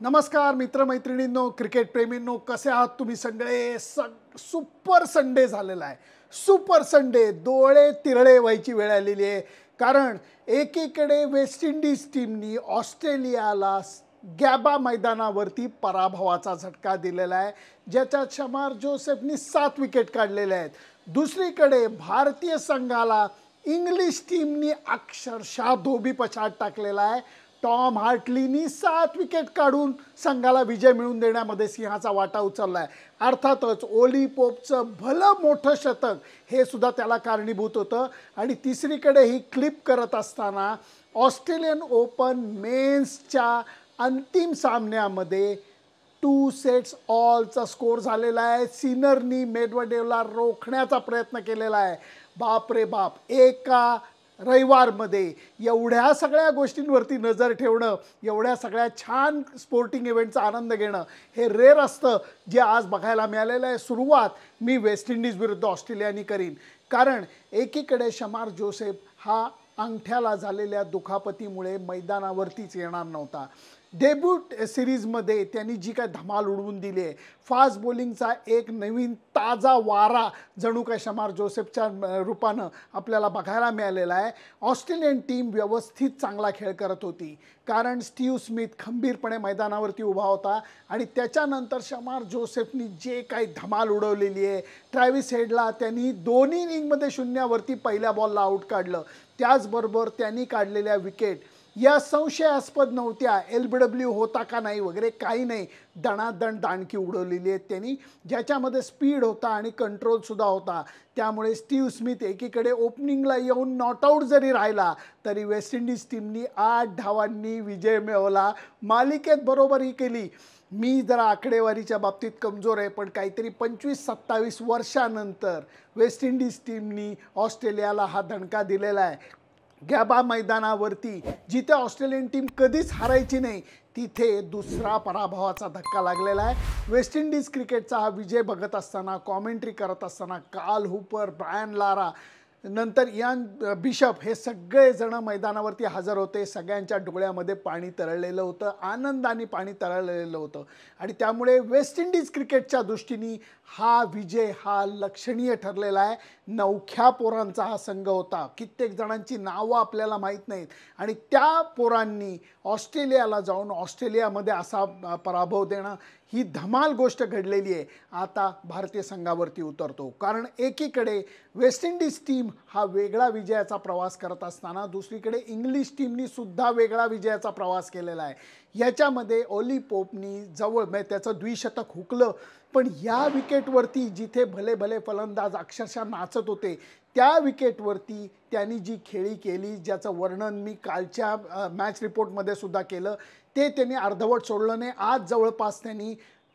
नमस्कार मित्रमैत्रिणींनो, क्रिकेट प्रेमींनो, कसे आहात तुम्ही सगळे? सुपर संडे झालेला आहे. सुपर संडे, डोळे तिरळे व्हायची वेळ आलेली आहे. कारण एकीकडे वेस्ट इंडिज टीमनी ऑस्ट्रेलियाला गॅबा मैदानावरती पराभवाचा झटका दिलेला आहे, ज्याच्यात शमार जोसेफनी 7 विकेट काढलेल्या आहेत. दुसरीकडे भारतीय संघाला इंग्लिश टीमनी अक्षरशः धोबीपछाड टाकलेला आहे. टॉम हार्टलीनी 7 विकेट काढून संघाला विजय मिळवून देण्यामध्ये सिंहाचा वाटा उचलला आहे. अर्थातच ओली पोपचं भलं मोठं शतक हे सुद्धा त्याला कारणीभूत होतं. आणि तिसरीकडे ही क्लिप करत असताना ऑस्ट्रेलियन ओपन मेन्सच्या अंतिम सामन्यामध्ये 2 सेट्स ऑलचा स्कोर झालेला आहे. सिनरनी मेडवेडेवला रोखण्याचा प्रयत्न केलेला आहे. बाप रे बाप, एका रविवारमध्ये एवढ्या सगळ्या गोष्टींवरती नजर ठेवणं, एवढ्या सगळ्या छान स्पोर्टिंग इव्हेंटचा आनंद घेणं हे रेअर असतं, जे आज बघायला मिळालेलं आहे. सुरुवात मी वेस्ट इंडिज विरुद्ध ऑस्ट्रेलियानी करीन, कारण एकीकडे शमार जोसेफ हा अंगठ्याला झालेल्या दुखापतीमुळे मैदानावरतीच येणार नव्हता. डेब्यूट सिरीजमध्ये त्यांनी जी काय धमाल उडवून दिली आहे, फास्ट बॉलिंगचा एक नवीन ताजा वारा जणू काय शमार जोसेफच्या रूपानं आपल्याला बघायला मिळालेला आहे. ऑस्ट्रेलियन टीम व्यवस्थित चांगला खेळ करत होती, कारण स्टीव्ह स्मिथ खंबीरपणे मैदानावरती उभा होता. आणि त्याच्यानंतर शमार जोसेफनी जे काही धमाल उडवलेली आहे, ट्रॅव्हिस हेडला त्यांनी दोन्ही इनिंगमध्ये शून्यावरती पहिल्या बॉलला आऊट काढलं. त्याचबरोबर त्यांनी काढलेल्या विकेट या संशयास्पद नव्हत्या, LBW होता का नाही वगैरे काही नाही, दणादण दाणकी उडवलेली आहेत त्यांनी, ज्याच्यामध्ये स्पीड होता आणि कंट्रोलसुद्धा होता. त्यामुळे स्टीव्ह स्मिथ एकीकडे ओपनिंगला येऊन नॉट आऊट जरी राहिला तरी वेस्ट इंडिज टीमनी 8 धावांनी विजय मिळवला, मालिकेत बरोबरी केली. मी जरा आकडेवारीच्या बाबतीत कमजोर आहे, पण काहीतरी 25-27 वर्षानंतर वेस्ट इंडिज टीमनी ऑस्ट्रेलियाला हा धणका दिलेला आहे. गॅबा मैदानावरती जिथे ऑस्ट्रेलियन टीम कधीच हारायची नाही, तिथे दुसरा पराभवाचा धक्का लागलेला आहे. वेस्ट इंडिज क्रिकेटचा हा विजय बघत असताना, कॉमेंट्री करत असताना काल हुपर, ब्रायन लारा, नंतर इयान बिशप हे सगळेजण मैदानावरती हजर होते. सगळ्यांच्या डोळ्यामध्ये पाणी तरळलेलं होतं, आनंदाने पाणी तरळलेलं होतं. आणि त्यामुळे वेस्ट इंडिज क्रिकेटच्या दृष्टीने हा विजय हा लक्षणीय ठरलेला आहे. नवख्या पोरांचा हा संघ होता, कित्येक जणांची नावं आपल्याला माहीत नाहीत, आणि त्या पोरांनी ऑस्ट्रेलियाला जाऊन ऑस्ट्रेलियामध्ये असा पराभव देणं ही धमाल गोष्ट घडलेली आहे. आता भारतीय संघावरती उतरतो, कारण एकीकडे वेस्ट इंडिज टीम हा वेगळा विजयाचा प्रवास करत असताना दुसरीकडे इंग्लिश टीमनी सुद्धा वेगळा विजयाचा प्रवास केलेला आहे. याच्यामध्ये ओली पोपनी त्याचं द्विशतक हुकलं, पण या विकेटवरती जिथे भले भले फलंदाज अक्षरशः नाचत होते, त्या विकेटवरती त्यांनी जी खेळी केली, ज्याचं वर्णन मी कालच्या मॅच रिपोर्टमध्ये सुद्धा केलं, ते त्यांनी अर्धवट सोडलं नाही. आज जवळपास त्यांनी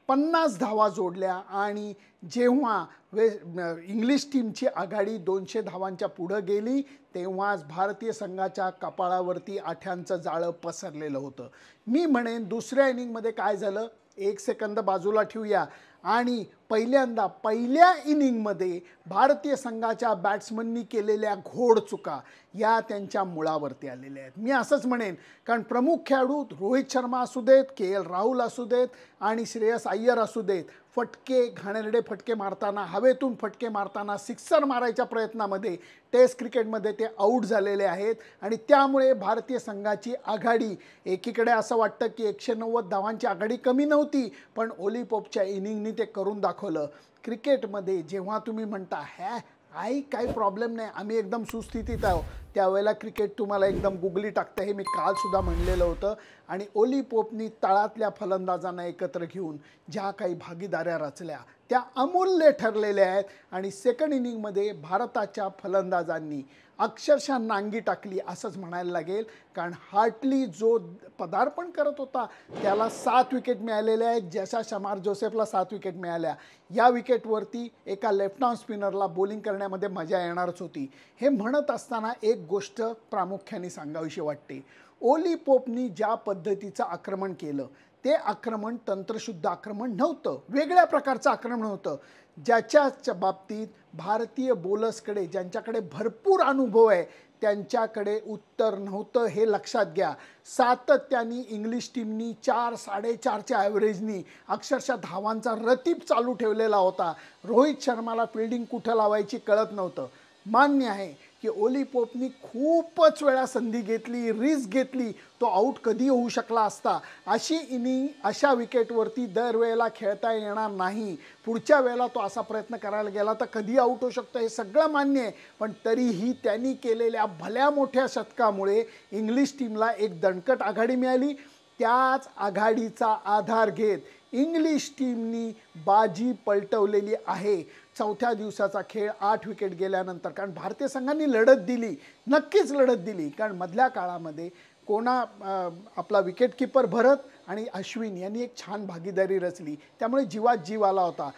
50 धावा जोडल्या, आणि जेव्हा इंग्लिश टीमची आघाडी 200 धावांच्या पुढं गेली, तेव्हाच भारतीय संघाच्या कपाळावरती आठ्यांचं जाळं पसरलेलं होतं. मी म्हणेन दुसऱ्या इनिंगमध्ये काय झालं, 1 सेकंद बाजूला ठेवूया, आणि पहिल्या इनिंगमध्ये भारतीय संघाच्या बॅट्समननी केलेल्या घोडचुका या त्यांच्या मुळावरती आलेल्या आहेत. मी असंच म्हणेन, कारण प्रमुख खेळाडू रोहित शर्मा असू देत, KL राहुल असू देत, आणि श्रेयस अय्यर असू देत, फटके, घाणेरडे फटके मारताना, हवेतून फटके मारताना, सिक्सर मारायच्या प्रयत्नामध्ये टेस्ट क्रिकेटमध्ये ते आऊट झालेले आहेत. आणि त्यामुळे भारतीय संघाची आघाडी, एकीकडे असं वाटतं की 190 धावांची आघाडी कमी नव्हती, पण ओली पोपच्या इनिंगनी ते करून दाखवलं. क्रिकेटमध्ये जेव्हा तुम्ही म्हणता काही प्रॉब्लेम नाही, आम्ही एकदम सुस्थितीत आहोत, त्यावेळेला क्रिकेट तुम्हाला एकदम गुगली टाकतं, हे मी कालसुद्धा म्हणलेलं होतं. आणि ओली पोपनी तळातल्या फलंदाजांना एकत्र घेऊन ज्या काही भागीदाऱ्या रचल्या त्या अमूल्य ठरलेल्या आहेत. आणि सेकंड इनिंगमध्ये भारताच्या फलंदाजांनी अक्षरशः नांगी टाकली असंच म्हणायला लागेल, कारण हार्टली जो पदार्पण करत होता त्याला 7 विकेट मिळालेल्या आहेत, जशा शमार जोसेफला 7 विकेट मिळाल्या. या विकेटवरती एका लेफ्ट आर्म स्पिनरला बॉलिंग करण्यामध्ये मजा येणारच होती. हे म्हणत असताना एक गोष्ट प्रामुख्याने सांगावीशी वाटते. ओली पोपनी ज्या पद्धतीचं आक्रमण केलं, ते आक्रमण तंत्रशुद्ध आक्रमण नव्हतं, वेगळ्या प्रकारचं आक्रमण होतं, ज्याच्या बाबतीत भारतीय बॉलर्सकडे, ज्यांच्याकडे भरपूर अनुभव आहे, त्यांच्याकडे उत्तर नव्हतं हे लक्षात घ्या. सातत्याने इंग्लिश टीमनी 4 4.5च्या ॲव्हरेजनी अक्षरशः धावांचा रतीप चालू ठेवलेला होता. रोहित शर्माला फिल्डिंग कुठं लावायची कळत नव्हतं. मान्य आहे की ओली पोपनी खूपच वेळा संधी घेतली, रिस्क घेतली, तो आऊट कधी होऊ शकला असता. अशी इनिंग अशा विकेटवरती दरवेळेला खेळता येणार नाही. पुढच्या वेळेला तो असा प्रयत्न करायला गेला तर कधी आऊट होऊ शकतो हे सगळं मान्य आहे. पण तरीही त्यांनी केलेल्या भल्या मोठ्या शतकामुळे इंग्लिश टीमला एक दणकट आघाडी मिळाली. त्याच आघाडीचा आधार घेत इंग्लिश टीमनी बाजी पलटवलेली आहे. चौथ्या दिवसाचा खेळ 8 विकेट गेल्यानंतर, कारण भारतीय संघाने लढत दिली, नक्कीच लढत दिली. कारण मधल्या काळामध्ये आपला विकेटकीपर भरत आणि अश्विन यांनी एक छान भागीदारी रचली, त्यामुळे जीवात जीव आला होता.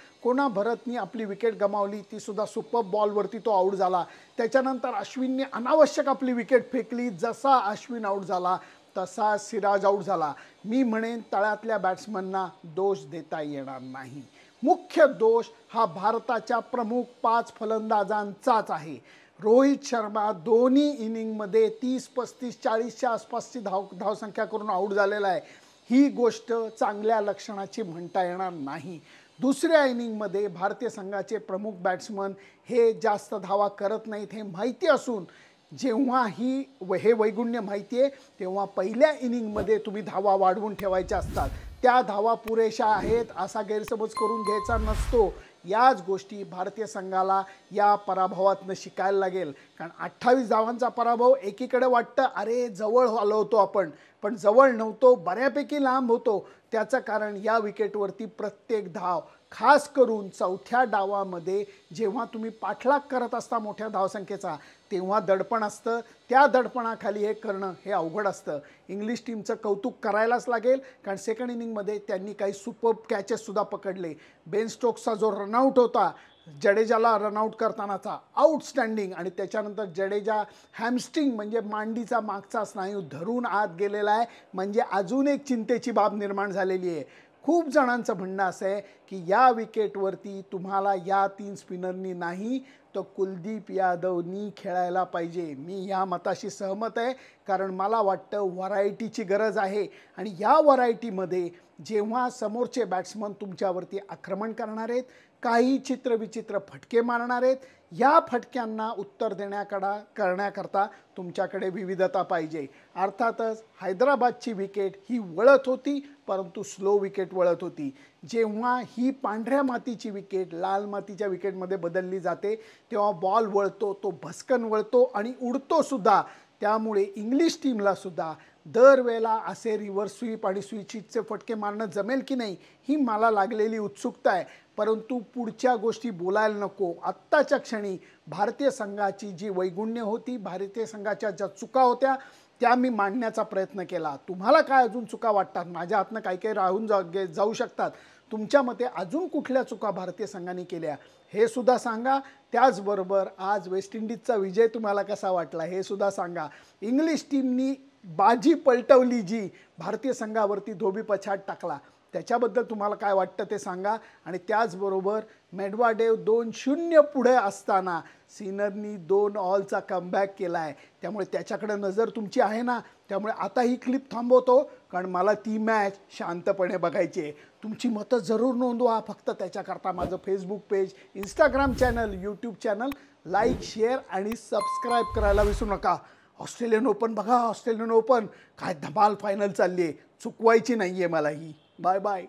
भरतनी आपली विकेट गमावली, ती सुद्धा सुपर बॉलवरती तो आऊट झाला. त्याच्यानंतर अश्विनने अनावश्यक आपली विकेट फेकली. जसा अश्विन आऊट झाला तसा सिराज आऊट झाला. मी म्हणेन तळातल्या बॅट्समनना दोष देता येणार नाही. मुख्य दोष हा भारताच्या प्रमुख 5 फलंदाजांचाच आहे. रोहित शर्मा दोन्ही इनिंगमध्ये 30, 35, 40च्या आसपासची धावसंख्या करून आऊट झालेला आहे. ही गोष्ट चांगल्या लक्षणाची म्हणता येणार नाही. दुसऱ्या इनिंगमध्ये भारतीय संघाचे प्रमुख बॅट्समन हे जास्त धावा करत नाहीत हे माहिती असून जेव्हा हे वैगुण्य माहिती आहे तेव्हा पहिल्या इनिंगमध्ये तुम्ही धावा वाढवून ठेवायच्या असतात. त्या धावा पुरेशा आहेत असा गैरसमज करून घ्यायचा नसतो. याच गोष्टी भारतीय संघाला या पराभवातनं शिकायला लागेल. कारण 28 धावांचा पराभव एकीकडे वाटतं अरे जवळ आलो होतो आपण, पण जवळ नव्हतो, बऱ्यापैकी लांब होतो. त्याचं कारण या विकेटवरती प्रत्येक धाव, खास करून चौथ्या डावामध्ये जेव्हा तुम्ही पाठलाग करत असता मोठ्या धावसंख्येचा तेव्हा दडपण असतं. त्या दडपणाखाली हे करणं हे अवघड असतं. इंग्लिश टीमचं कौतुक करायलाच लागेल, कारण सेकंड इनिंगमध्ये त्यांनी काही सुपर्ब कॅचेससुद्धा पकडले. बेन स्टोक्सचा जो रनआउट होता, जडेजाला रनआउट करतानाचा आउटस्टँडिंग, आणि त्याच्यानंतर जडेजा हॅमस्ट्रिंग म्हणजे मांडीचा मागचा स्नायू धरून आत गेलेला आहे, म्हणजे अजून एक चिंतेची बाब निर्माण झालेली आहे. खूप जणांचं म्हणणं असं आहे की या विकेटवरती तुम्हाला या 3 स्पिनरनी नाही तर कुलदीप यादवनी खेळायला पाहिजे. मी या मताशी सहमत आहे, कारण मला वाटतं व्हरायटीची गरज आहे. आणि या व्हरायटीमध्ये जेव्हा समोरचे बॅट्समन तुमच्यावरती आक्रमण करणार आहेत, काही चित्रविचित्र फटके मारणार आहेत, या फटक्यांना उत्तर करण्याकरता तुमच्याकडे विविधता पाहिजे. अर्थातच हैदराबादची विकेट ही वळत होती, परंतु स्लो विकेट वळत होती. जेव्हा ही पांढऱ्या मातीची विकेट लाल मातीच्या विकेटमध्ये बदलली जाते तेव्हा बॉल वळतो, तो भस्कन वळतो आणि उडतो सुद्धा. त्यामुळे इंग्लिश टीमला सुद्धा दरवेळेला असे रिव्हर्स स्वीप आणि स्विचिटचे फटके मारणं जमेल की नाही ही मला लागलेली उत्सुकता आहे. परंतु पुढच्या गोष्टी बोलायला नको. आत्ताच्या क्षणी भारतीय संघाची जी वैगुण्य होती, भारतीय संघाच्या ज्या चुका होत्या त्या मी मांडण्याचा प्रयत्न केला. तुम्हाला काय अजून चुका वाटतात? माझ्या हातनं काही काही राहून जाऊ शकतात. तुमच्या मते अजून कुठल्या चुका भारतीय संघाने केल्या हे सुद्धा सांगा. त्याचबरोबर आज वेस्ट इंडिजचा विजय तुम्हाला कसा वाटला हे सुद्धा सांगा. इंग्लिश टीमनी बाजी पलटवली, जी भारतीय संघावरती धोबी पछाड टाकला, त्याच्याबद्दल तुम्हाला काय वाटतं ते सांगा. आणि त्याचबरोबर मेडवाडेव 2-0 पुढे असताना सिनरनी 2 ऑलचा कमबॅक केला आहे, त्यामुळे त्याच्याकडे नजर तुमची आहे ना. त्यामुळे आता ही क्लिप थांबवतो, कारण मला ती मॅच शांतपणे बघायची आहे. तुमची मतं जरूर नोंदवा. फक्त त्याच्याकरता माझं Facebook page, Instagram channel, YouTube channel like, share आणि सबस्क्राईब करायला विसरू नका. ऑस्ट्रेलियन ओपन बघा, ऑस्ट्रेलियन ओपन काय धमाल फायनल चालली आहे, चुकवायची नाही आहे मला ही. Bye bye.